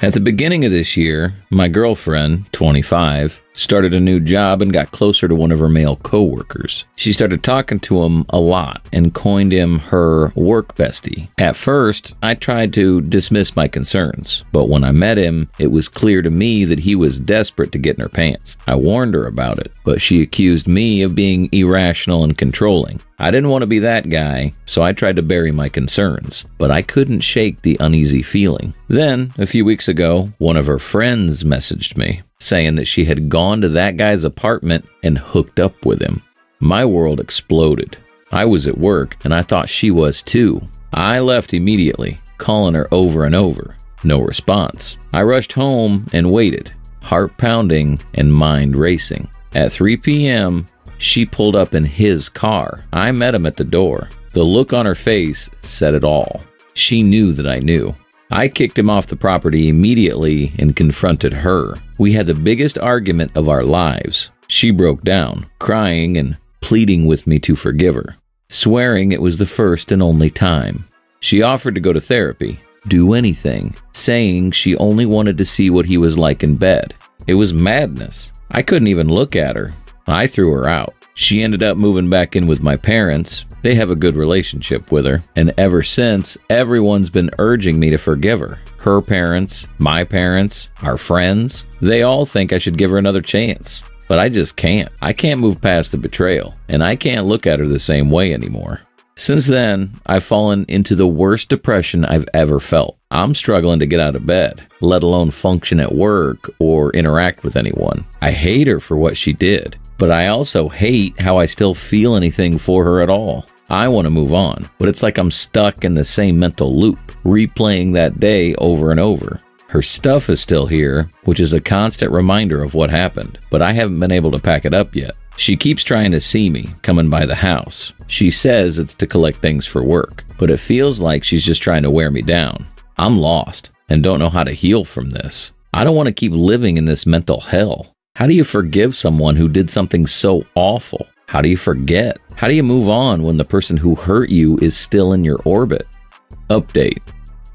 At the beginning of this year, my girlfriend, 25, started a new job and got closer to one of her male coworkers. She started talking to him a lot and coined him her work bestie. At first, I tried to dismiss my concerns, but when I met him, it was clear to me that he was desperate to get in her pants. I warned her about it, but she accused me of being irrational and controlling. I didn't want to be that guy, so I tried to bury my concerns, but I couldn't shake the uneasy feeling. Then, a few weeks ago, one of her friends messaged me, saying that she had gone to that guy's apartment and hooked up with him. My world exploded. I was at work, and I thought she was too. I left immediately, calling her over and over. No response. I rushed home and waited, heart pounding and mind racing. At 3 p.m., she pulled up in his car. I met him at the door. The look on her face said it all. She knew that I knew. I kicked him off the property immediately and confronted her. We had the biggest argument of our lives. She broke down, crying and pleading with me to forgive her, swearing it was the first and only time. She offered to go to therapy, do anything, saying she only wanted to see what he was like in bed. It was madness. I couldn't even look at her. I threw her out. She ended up moving back in with my parents. They have a good relationship with her, and ever since, everyone's been urging me to forgive her. Her parents, my parents, our friends, they all think I should give her another chance. But I just can't. I can't move past the betrayal, and I can't look at her the same way anymore. Since then, I've fallen into the worst depression I've ever felt. I'm struggling to get out of bed, let alone function at work or interact with anyone. I hate her for what she did, but I also hate how I still feel anything for her at all. I want to move on, but it's like I'm stuck in the same mental loop, replaying that day over and over. Her stuff is still here, which is a constant reminder of what happened, but I haven't been able to pack it up yet. She keeps trying to see me, coming by the house. She says it's to collect things for work, but it feels like she's just trying to wear me down. I'm lost and don't know how to heal from this. I don't want to keep living in this mental hell. How do you forgive someone who did something so awful? How do you forget? How do you move on when the person who hurt you is still in your orbit? Update.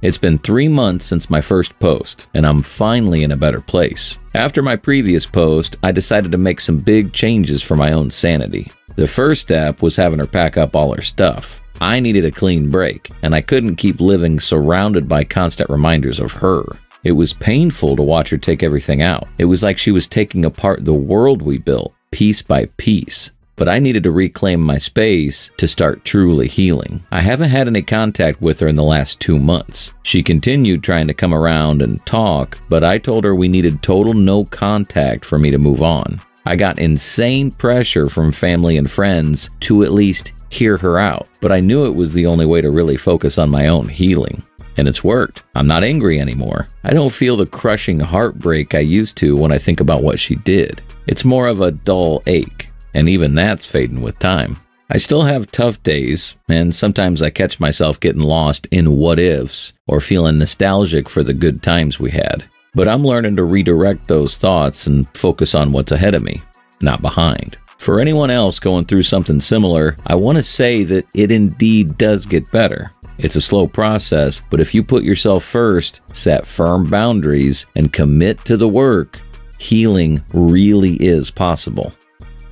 It's been 3 months since my first post, and I'm finally in a better place. After my previous post, I decided to make some big changes for my own sanity. The first step was having her pack up all her stuff. I needed a clean break, and I couldn't keep living surrounded by constant reminders of her. It was painful to watch her take everything out. It was like she was taking apart the world we built, piece by piece. But I needed to reclaim my space to start truly healing. I haven't had any contact with her in the last 2 months. She continued trying to come around and talk, but I told her we needed total no contact for me to move on. I got insane pressure from family and friends to at least hear her out, but I knew it was the only way to really focus on my own healing. And it's worked. I'm not angry anymore. I don't feel the crushing heartbreak I used to when I think about what she did. It's more of a dull ache. And even that's fading with time. I still have tough days, and sometimes I catch myself getting lost in what-ifs or feeling nostalgic for the good times we had. But I'm learning to redirect those thoughts and focus on what's ahead of me, not behind. For anyone else going through something similar, I want to say that it indeed does get better. It's a slow process, but if you put yourself first, set firm boundaries, and commit to the work, healing really is possible.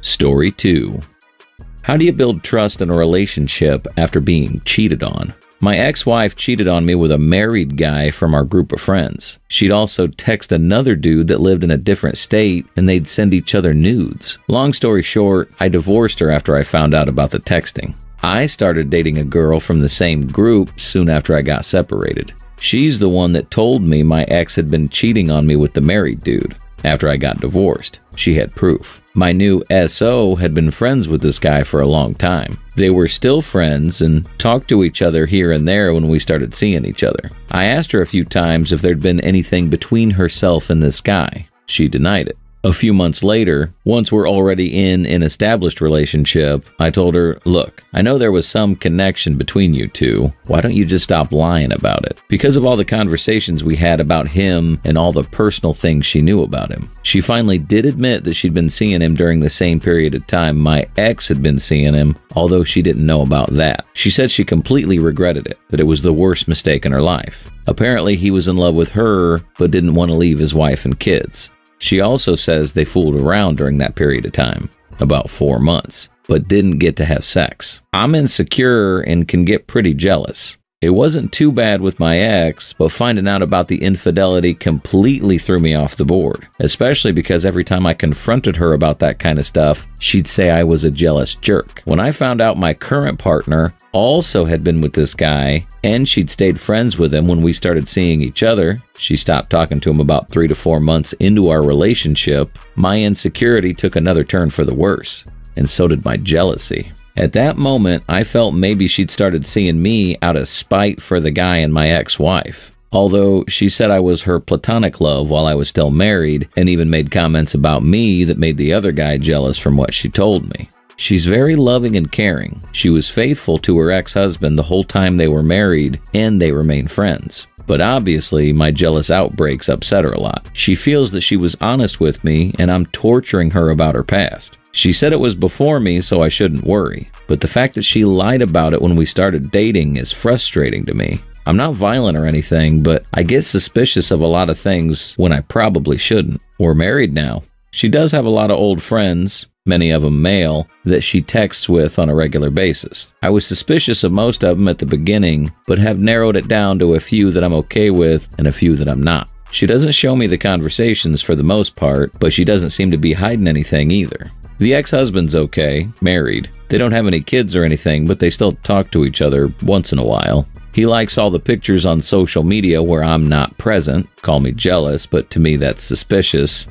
Story 2. How do you build trust in a relationship after being cheated on? My ex-wife cheated on me with a married guy from our group of friends. She'd also text another dude that lived in a different state, and they'd send each other nudes. Long story short, I divorced her after I found out about the texting. I started dating a girl from the same group soon after I got separated. She's the one that told me my ex had been cheating on me with the married dude. After I got divorced, she had proof. My new SO had been friends with this guy for a long time. They were still friends and talked to each other here and there when we started seeing each other. I asked her a few times if there'd been anything between herself and this guy. She denied it. A few months later, once we're already in an established relationship, I told her, look, I know there was some connection between you two. Why don't you just stop lying about it? Because of all the conversations we had about him and all the personal things she knew about him. She finally did admit that she'd been seeing him during the same period of time my ex had been seeing him, although she didn't know about that. She said she completely regretted it, that it was the worst mistake in her life. Apparently, he was in love with her, but didn't want to leave his wife and kids. She also says they fooled around during that period of time, about 4 months, but didn't get to have sex. I'm insecure and can get pretty jealous. It wasn't too bad with my ex, but finding out about the infidelity completely threw me off the board, especially because every time I confronted her about that kind of stuff, she'd say I was a jealous jerk. When I found out my current partner also had been with this guy, and she'd stayed friends with him when we started seeing each other, she stopped talking to him about 3 to 4 months into our relationship, my insecurity took another turn for the worse, and so did my jealousy. At that moment, I felt maybe she'd started seeing me out of spite for the guy and my ex-wife. Although she said I was her platonic love while I was still married, and even made comments about me that made the other guy jealous from what she told me. She's very loving and caring. She was faithful to her ex-husband the whole time they were married, and they remained friends. But obviously, my jealous outbreaks upset her a lot. She feels that she was honest with me, and I'm torturing her about her past. She said it was before me, so I shouldn't worry. But the fact that she lied about it when we started dating is frustrating to me. I'm not violent or anything, but I get suspicious of a lot of things when I probably shouldn't. We're married now. She does have a lot of old friends, many of them male, that she texts with on a regular basis. I was suspicious of most of them at the beginning, but have narrowed it down to a few that I'm okay with and a few that I'm not. She doesn't show me the conversations for the most part, but she doesn't seem to be hiding anything either. The ex-husband's okay, married. They don't have any kids or anything, but they still talk to each other once in a while. He likes all the pictures on social media where I'm not present. Call me jealous, but to me that's suspicious.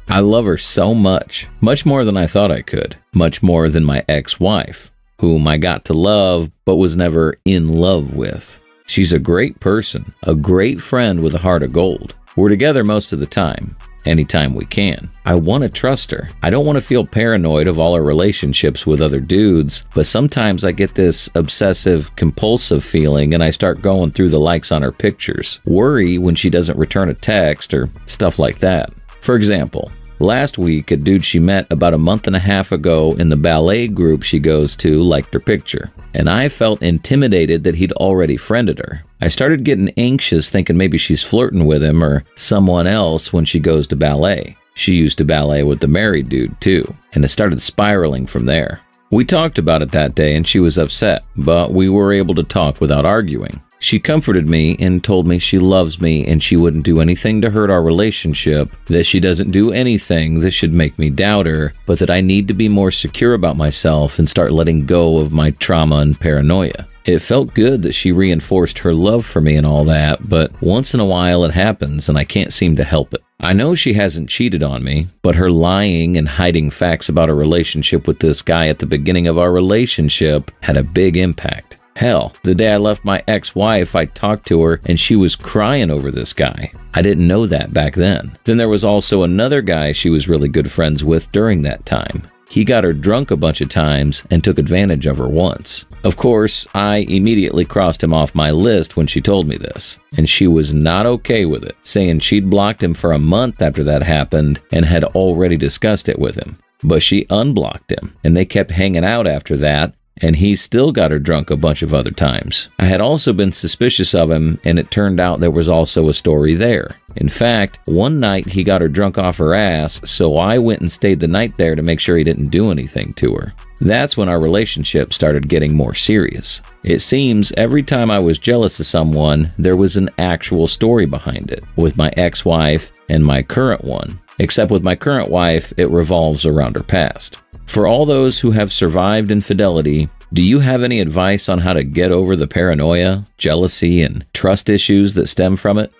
I love her so much. Much more than I thought I could. Much more than my ex-wife, whom I got to love, but was never in love with. She's a great person, a great friend with a heart of gold. We're together most of the time. Anytime we can. I want to trust her. I don't want to feel paranoid of all our relationships with other dudes, but sometimes I get this obsessive compulsive feeling and I start going through the likes on her pictures. Worry when she doesn't return a text or stuff like that. For example, last week, a dude she met about a month and a half ago in the ballet group she goes to liked her picture, and I felt intimidated that he'd already friended her. I started getting anxious thinking maybe she's flirting with him or someone else when she goes to ballet. She used to ballet with the married dude too, and it started spiraling from there. We talked about it that day and she was upset, but we were able to talk without arguing. She comforted me and told me she loves me and she wouldn't do anything to hurt our relationship, that she doesn't do anything that should make me doubt her, but that I need to be more secure about myself and start letting go of my trauma and paranoia. It felt good that she reinforced her love for me and all that, but once in a while it happens and I can't seem to help it. I know she hasn't cheated on me, but her lying and hiding facts about her relationship with this guy at the beginning of our relationship had a big impact. Hell, the day I left my ex-wife, I talked to her and she was crying over this guy. I didn't know that back then. Then there was also another guy she was really good friends with during that time. He got her drunk a bunch of times and took advantage of her once. Of course, I immediately crossed him off my list when she told me this, and she was not okay with it, saying she'd blocked him for a month after that happened and had already discussed it with him. But she unblocked him, and they kept hanging out after that, and he still got her drunk a bunch of other times. I had also been suspicious of him, and it turned out there was also a story there. In fact, one night he got her drunk off her ass, so I went and stayed the night there to make sure he didn't do anything to her. That's when our relationship started getting more serious. It seems every time I was jealous of someone, there was an actual story behind it, with my ex-wife and my current one. Except with my current wife, it revolves around her past. For all those who have survived infidelity, do you have any advice on how to get over the paranoia, jealousy, and trust issues that stem from it?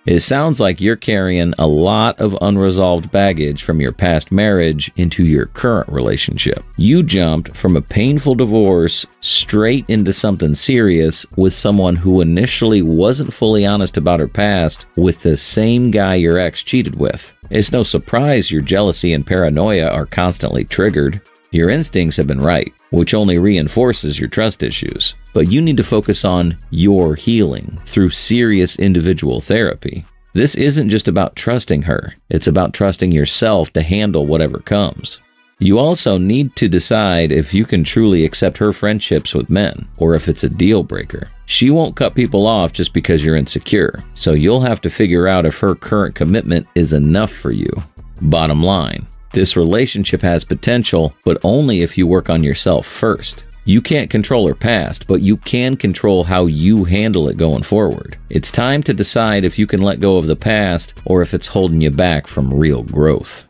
It sounds like you're carrying a lot of unresolved baggage from your past marriage into your current relationship. You jumped from a painful divorce straight into something serious with someone who initially wasn't fully honest about her past with the same guy your ex cheated with. It's no surprise your jealousy and paranoia are constantly triggered. Your instincts have been right, which only reinforces your trust issues. But you need to focus on your healing through serious individual therapy. This isn't just about trusting her, it's about trusting yourself to handle whatever comes. You also need to decide if you can truly accept her friendships with men, or if it's a deal breaker. She won't cut people off just because you're insecure, so you'll have to figure out if her current commitment is enough for you. Bottom line, this relationship has potential, but only if you work on yourself first. You can't control her past, but you can control how you handle it going forward. It's time to decide if you can let go of the past or if it's holding you back from real growth.